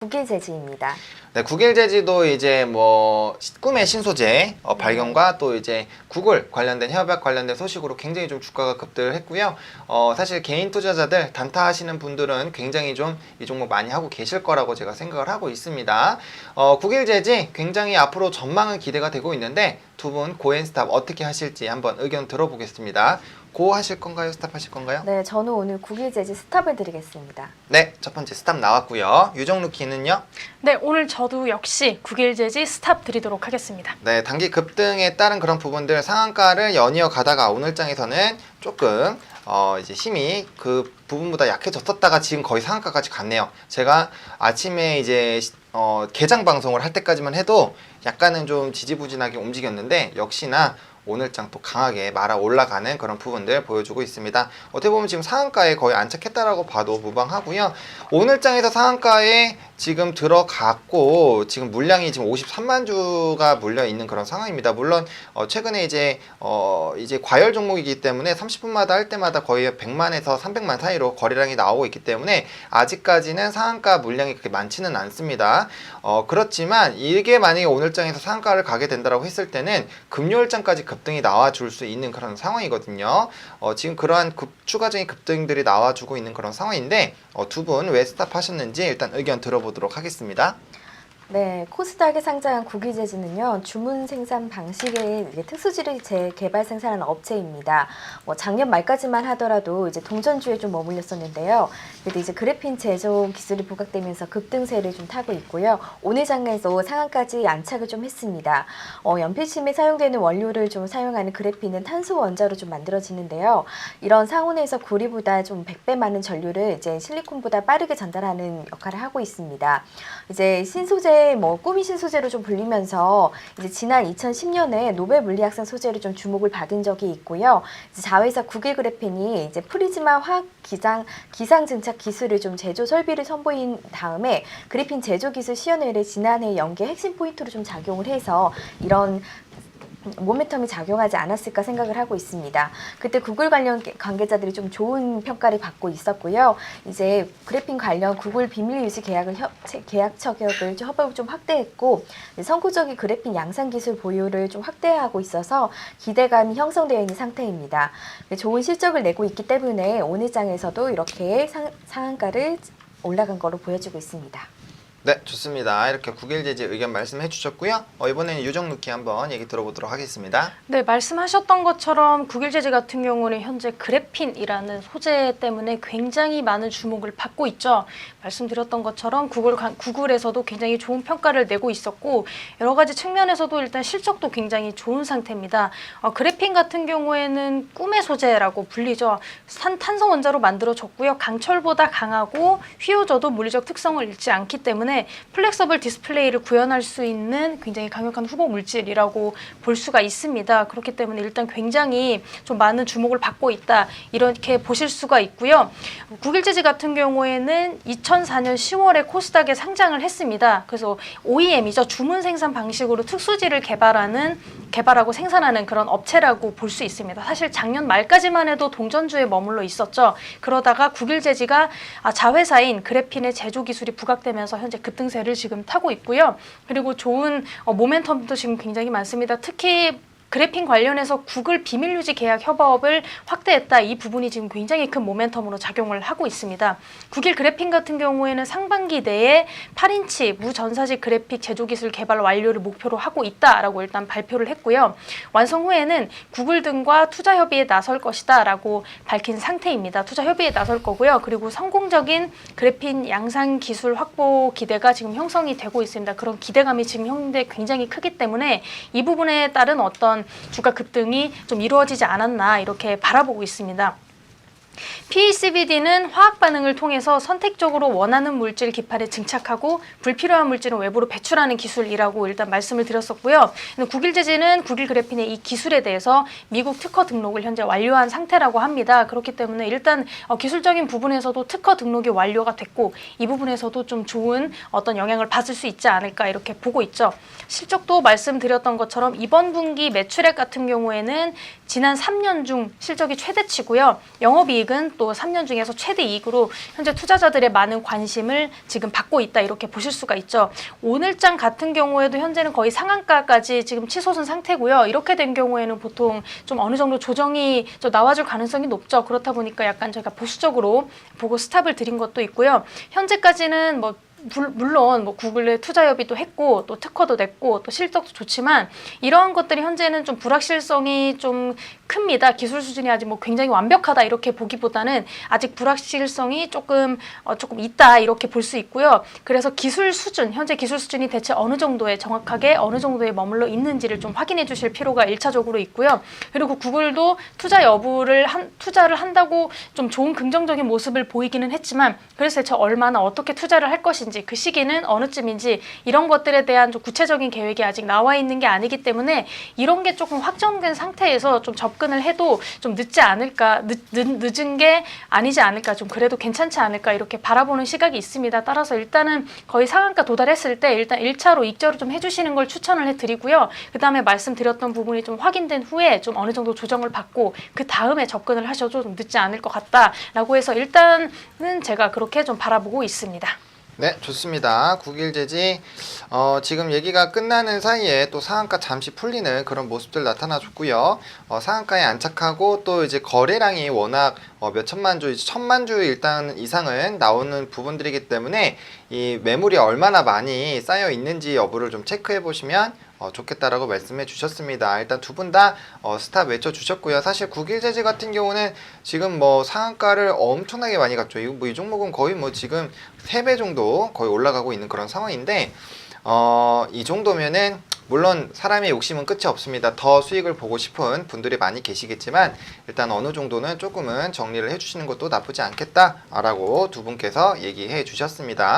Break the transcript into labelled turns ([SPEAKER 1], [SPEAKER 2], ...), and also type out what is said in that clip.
[SPEAKER 1] 국일 재지입니다.
[SPEAKER 2] 네, 구글 재지도 이제 뭐 꿈의 신소재 발견과 또 이제 구글 관련된 협약 관련된 소식으로 굉장히 좀 주가가 급등을 했고요. 사실 개인 투자자들 단타 하시는 분들은 굉장히 좀 이 종목 많이 하고 계실 거라고 제가 생각을 하고 있습니다. 구글 재지 굉장히 앞으로 전망은 기대가 되고 있는데 두 분 고앤 스탑 어떻게 하실지 한번 의견 들어보겠습니다. 고 하실 건가요? 스탑 하실 건가요?
[SPEAKER 1] 네, 저는 오늘 국일 재지 스탑을 드리겠습니다.
[SPEAKER 2] 네, 첫 번째 스탑 나왔고요. 유정루키는요?
[SPEAKER 3] 네, 오늘 저도 역시 국일 재지 스탑 드리도록 하겠습니다.
[SPEAKER 2] 네, 단기 급등에 따른 그런 부분들 상한가를 연이어 가다가 오늘 장에서는 조금 이제 힘이 그 부분보다 약해졌었다가 지금 거의 상한가까지 갔네요. 제가 아침에 이제 개장 방송을 할 때까지만 해도 약간은 좀 지지부진하게 움직였는데 역시나 오늘장 또 강하게 말아 올라가는 그런 부분들 보여주고 있습니다. 어떻게 보면 지금 상한가에 거의 안착했다라고 봐도 무방하고요. 오늘장에서 상한가에 지금 들어갔고 지금 물량이 지금 53만 주가 물려 있는 그런 상황입니다. 물론 최근에 이제 과열 종목이기 때문에 30분마다 할 때마다 거의 100만에서 300만 사이로 거래량이 나오고 있기 때문에 아직까지는 상한가 물량이 그렇게 많지는 않습니다. 그렇지만 이게 만약에 오늘장에서 상한가를 가게 된다고 했을 때는 금요일장까지 급등이 나와줄 수 있는 그런 상황이거든요. 지금 그러한 추가적인 급등들이 나와주고 있는 그런 상황인데 두 분 왜 스탑하셨는지 일단 의견 들어보도록 하겠습니다.
[SPEAKER 1] 네, 코스닥에 상장한 국일재지는요, 주문 생산 방식의 특수지를 재개발 생산하는 업체입니다. 작년 말까지만 하더라도 이제 동전주에 좀 머물렀었는데요. 그래도 이제 그래핀 제조 기술이 부각되면서 급등세를 좀 타고 있고요. 오늘 장에서 상한까지 안착을 좀 했습니다. 연필심에 사용되는 원료를 좀 사용하는 그래핀은 탄소 원자로 좀 만들어지는데요. 이런 상온에서 구리보다 좀 100배 많은 전류를 이제 실리콘보다 빠르게 전달하는 역할을 하고 있습니다. 이제 신소재 꿈이 신소재로 좀 불리면서 이제 지난 2010년에 노벨 물리학상 소재로 좀 주목을 받은 적이 있고요. 이제 자회사 국일 그래핀이 이제 프리즈마 화학 기상 증착 기술을 좀 제조 설비를 선보인 다음에 그래핀 제조 기술 시연회를 지난해 연계 핵심 포인트로 좀 작용을 해서 이런 모멘텀이 작용하지 않았을까 생각을 하고 있습니다. 그때 구글 관련 관계자들이 좀 좋은 평가를 받고 있었고요. 이제 그래핀 관련 구글 비밀 유지 계약 처격을 협업을 좀 확대했고 선구적인 그래핀 양산 기술 보유를 좀 확대하고 있어서 기대감이 형성되어 있는 상태입니다. 좋은 실적을 내고 있기 때문에 오늘 장에서도 이렇게 상한가를 올라간 거로 보여지고 있습니다.
[SPEAKER 2] 네, 좋습니다. 이렇게 국일 재지 의견 말씀해 주셨고요. 이번에는 유정루키 한번 얘기 들어보도록 하겠습니다.
[SPEAKER 3] 네, 말씀하셨던 것처럼 국일 재지 같은 경우는 현재 그래핀이라는 소재 때문에 굉장히 많은 주목을 받고 있죠. 말씀드렸던 것처럼 구글에서도 굉장히 좋은 평가를 내고 있었고 여러 가지 측면에서도 일단 실적도 굉장히 좋은 상태입니다. 그래핀 같은 경우에는 꿈의 소재라고 불리죠. 탄소 원자로 만들어졌고요. 강철보다 강하고 휘어져도 물리적 특성을 잃지 않기 때문에 플렉서블 디스플레이를 구현할 수 있는 굉장히 강력한 후보 물질이라고 볼 수가 있습니다. 그렇기 때문에 일단 굉장히 좀 많은 주목을 받고 있다 이렇게 보실 수가 있고요. 국일재지 같은 경우에는 2004년 10월에 코스닥에 상장을 했습니다. 그래서 OEM이죠. 주문 생산 방식으로 특수지를 개발하고 생산하는 그런 업체라고 볼 수 있습니다. 사실 작년 말까지만 해도 동전주에 머물러 있었죠. 그러다가 국일재지가 자회사인 그래핀의 제조 기술이 부각되면서 현재 급등세를 지금 타고 있고요. 그리고 좋은 모멘텀도 지금 굉장히 많습니다. 특히 그래핀 관련해서 구글 비밀유지 계약 협업을 확대했다. 이 부분이 지금 굉장히 큰 모멘텀으로 작용을 하고 있습니다. 국일 그래핀 같은 경우에는 상반기 내에 8인치 무전사지 그래픽 제조 기술 개발 완료를 목표로 하고 있다라고 일단 발표를 했고요. 완성 후에는 구글 등과 투자 협의에 나설 것이다라고 밝힌 상태입니다. 투자 협의에 나설 거고요. 그리고 성공적인 그래핀 양산 기술 확보 기대가 지금 형성이 되고 있습니다. 그런 기대감이 지금 현재 굉장히 크기 때문에 이 부분에 따른 어떤 주가 급등이 좀 이루어지지 않았나 이렇게 바라보고 있습니다. PECVD는 화학 반응을 통해서 선택적으로 원하는 물질 기판에 증착하고 불필요한 물질은 외부로 배출하는 기술이라고 일단 말씀을 드렸었고요. 국일재지는 국일 그래핀의 이 기술에 대해서 미국 특허 등록을 현재 완료한 상태라고 합니다. 그렇기 때문에 일단 기술적인 부분에서도 특허 등록이 완료가 됐고 이 부분에서도 좀 좋은 어떤 영향을 받을 수 있지 않을까 이렇게 보고 있죠. 실적도 말씀드렸던 것처럼 이번 분기 매출액 같은 경우에는 지난 3년 중 실적이 최대치고요. 영업이익 순이익은 또 3년 중에서 최대 이익으로 현재 투자자들의 많은 관심을 지금 받고 있다 이렇게 보실 수가 있죠. 오늘장 같은 경우에도 현재는 거의 상한가까지 지금 치솟은 상태고요. 이렇게 된 경우에는 보통 좀 어느 정도 조정이 좀 나와줄 가능성이 높죠. 그렇다 보니까 약간 저희가 보수적으로 보고 스탑을 드린 것도 있고요. 현재까지는 뭐 물론 뭐 구글에 투자 협의도 했고 또 특허도 냈고 또 실적도 좋지만 이러한 것들이 현재는 좀 불확실성이 좀 큽니다. 기술 수준이 아직 뭐 굉장히 완벽하다 이렇게 보기보다는 아직 불확실성이 조금 있다 이렇게 볼 수 있고요. 그래서 기술 수준, 현재 기술 수준이 대체 어느 정도에 정확하게 어느 정도에 머물러 있는지를 좀 확인해 주실 필요가 1차적으로 있고요. 그리고 구글도 투자를 한다고 좀 좋은 긍정적인 모습을 보이기는 했지만 그래서 대체 얼마나 어떻게 투자를 할 것인지 그 시기는 어느쯤인지 이런 것들에 대한 좀 구체적인 계획이 아직 나와 있는 게 아니기 때문에 이런 게 조금 확정된 상태에서 좀 접근을 해도 좀 늦지 않을까, 늦은 게 아니지 않을까, 좀 그래도 괜찮지 않을까 이렇게 바라보는 시각이 있습니다. 따라서 일단은 거의 상한가 도달했을 때 일단 1차로 익절을 좀 해주시는 걸 추천을 해드리고요. 그 다음에 말씀드렸던 부분이 좀 확인된 후에 좀 어느 정도 조정을 받고 그 다음에 접근을 하셔도 좀 늦지 않을 것 같다라고 해서 일단은 제가 그렇게 좀 바라보고 있습니다.
[SPEAKER 2] 네, 좋습니다. 국일제지 지금 얘기가 끝나는 사이에 또 상한가 잠시 풀리는 그런 모습들 나타나줬고요. 상한가에 안착하고 또 이제 거래량이 워낙 몇 천만 주, 1,000만 주 일단 이상은 나오는 부분들이기 때문에 이 매물이 얼마나 많이 쌓여 있는지 여부를 좀 체크해 보시면 좋겠다라고 말씀해 주셨습니다. 일단 두 분 다 스탑 외쳐 주셨고요. 사실 국일제지 같은 경우는 지금 뭐 상한가를 엄청나게 많이 갔죠. 이 종목은 거의 뭐 지금 3배 정도 거의 올라가고 있는 그런 상황인데 이 정도면은 물론 사람의 욕심은 끝이 없습니다. 더 수익을 보고 싶은 분들이 많이 계시겠지만 일단 어느 정도는 조금은 정리를 해주시는 것도 나쁘지 않겠다라고 두 분께서 얘기해 주셨습니다.